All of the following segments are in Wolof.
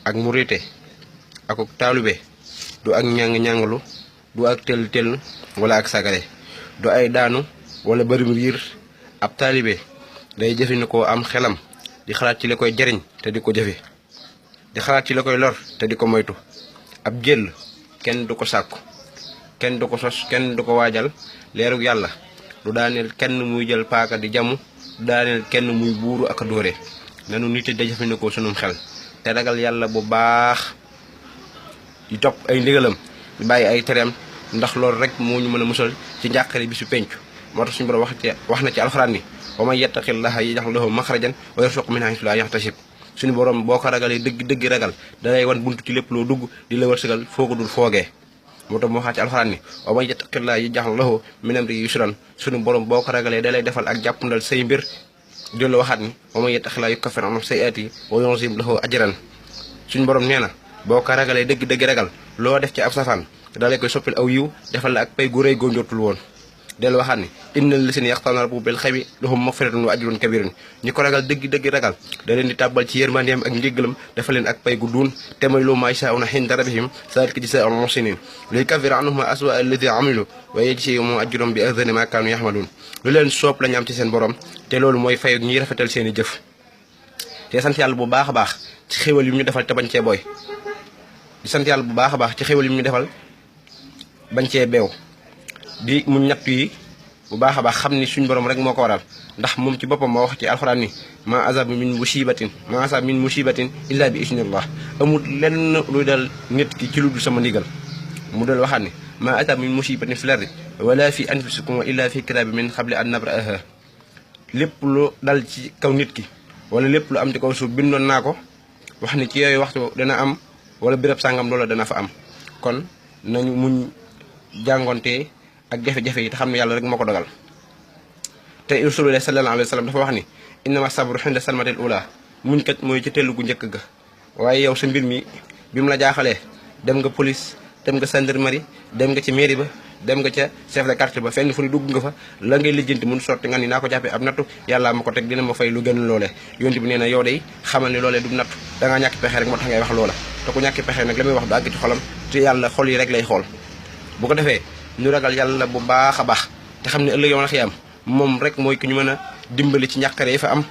ak murite ak taalube du ak ñàng-ñàngalu du ak tel wala ak sagale du ay daanu wala bari riir. ab taalibe day jëfandikoo am xelam di xalaat ci la koy jariñ te di ko jëfe di xalaat ci la koy lor te di ko moytu. ab jël kenn du ko sàkku kenn du ko sos kenn du ko waajal leerug yàlla du daaneel kenn muy jël paaka di jamu du daaneel kenn muy buuru ak a dóore. nanu nit da jëfandikoo sunum xel te ragal yàlla bu baax di topp ay ndigalam di bàyyi ay tereem ndax loolu rek moo ñu mën a musal ci njàqare bi su pencu. moo tax suñu borom wax na ci alxuraan ni wa man yattaqillaha yaj'al lahu maxrajan wa yarzuqhu min haythu la yahtasib. suñu borom boo ko ragalee dëgg ragal dalay wan buntu ci lépp loo dugg di la wërsëgal foo ko dul foogee. moo tax moo waxaat ci alxuraan ni wa man yattaqillaha yaj'al lahu min amrihi yusran. suñu borom boo ko ragalee dalay defal ak jàppandal say mbir. di la waxaat ni wa man yattaqillaha yukaffir anhu sayyi'atihi wa yu'zim lahu ajran. suñu borom nee na boo ko ragalee dëgg ragal loo def ci ab safaan dalay koy soppil aw yiw defal la ak pay gu rëy goo njortul woon. del waxaat ni innal lazina yaxtawna rabbahum bil xaybi lahum magfiratun wa ajrun kabirun. ñi ko ragal dëgg ragal da leen di tàbbal ci yërmandeem ak njéggalam dafa leen ak pay gu duun te mooy lu maa yashaa'uuna inda rabbihim zaalika jazaa'ul muhsiniin liyukaffira anhum aswa'a allazii amilu wa yajziyahum ajrahum bi ahsani maa kaanu ya'maluun. lu leen soob lañu am ci seen borom te loolu mooy fay ñiy rafetal seen i jëf. te sant yàlla bu baax a baax ci xéwal yi ñu defal te bañ cee booy. di sant yàlla bu baax a baax ci xéwal yi ñu defal bañ cee beew. di mu ñett yi bu baax a baax xam ni suñ borom rek moo ko waral ndax moom ci boppam moo wax ci alxuraan ni ma asaba min musibatin illa bi isnillah. amul lenn luy dal nit ki ci lu dul sama ndigal. mu dal waxaat ni ma asaba min musibatin fil ardi wala fi anfusikum illa fi kitaabin min qabli an nabra'aha. lépp lu dal ci kaw nit ki wala lépp lu am ci kaw suuf bindoon naa ko wax ni ci yooyu waxtu dana am wala béréb sàngam loola dana fa am. kon nañu muñ jàngonte ak jafe-jafe yi te xam ne yàlla rek moo ko dogal. te Rasulullah sallallahu alayhi wa sallam dafa wax ni innama sabru inda salmatil ula. muñ kat mooy ci tellu gu njëkk ga. waaye yow sa mbir mi bi mu la jaaxalee dem nga police dem nga gendarmerie dem nga ci mairie ba dem nga ca chef de quartier ba fenn fu ni dugg nga fa la ngay lijjanti mun sotti nga ni naa ko jàppee ab nattu yàlla ma ko teg dina ma fay lu gën loolee. yonent bi nee na yow day xamal ni loolee du nattu dangaa ñàkki pexe rek moo tax ngay wax loola. te ku ñàkki pexe nag la muy wax du àgg ci xolam te yàlla xol yi rek lay xool. bu ko defee ñu ragal yàlla bu baax a baax te xam ne ëllëg yow na xiyam moom rek mooy ki ñu mën a dimbali ci njàqare yi fa am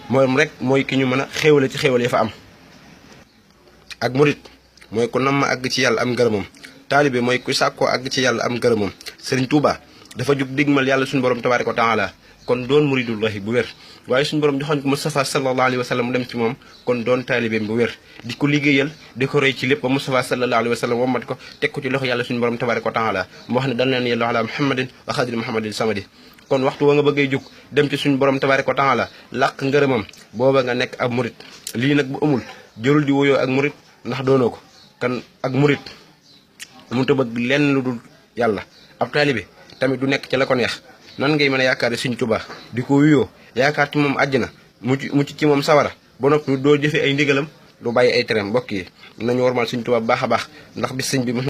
moom rek mooy ki ñu mën a xéewale ci xéewale yi fa am. ak murit mooy ku nam ma àgg ci yàlla am ngërëmam. taalibe mooy ku sàkkoo àgg ci yàlla am ngërëmam. Sëriñ Tuuba dafa jug digmal yàlla suñu borom tabaaraka wa taala kon doon muridullahi bu wér. waaye suñu borom joxoon ko Mustafa sallallahu alayhi wa sallam mu dem ci moom kon doon taalibeem bu wér di ko liggéeyal di ko roy ci lépp ba Mustafa sallallahu alayhi wa sallam wommat ko teg ko ci loxo yàlla suñu borom tabaaraka wa taala mu wax ne dal leen yàlla ala muhammadin wa xadri muhammadin samadi. kon waxtu wa nga bëggee jug dem ci suñu borom tabaaraka wa taala làq ngërëmam booba nga nekk ab murit. lii nag bu amul jërul di wuyoo ak murit ndax doonoo ko. kan ak murit mënut a bëgg lenn lu dul yàlla. ab taalibe tamit du nekk ci la ko neex. nan ngay mën a yaakaar Sëriñ Tuubaa di ko wuyoo yaakaar ci moom àjjana mucc ci moom sawara ba noppi doo jëfe ay ndigalam du bàyyi ay tereem. mbokk yi nañu warmal Sëriñ Tuubaa bu baax a baax ndax bis sëñ bi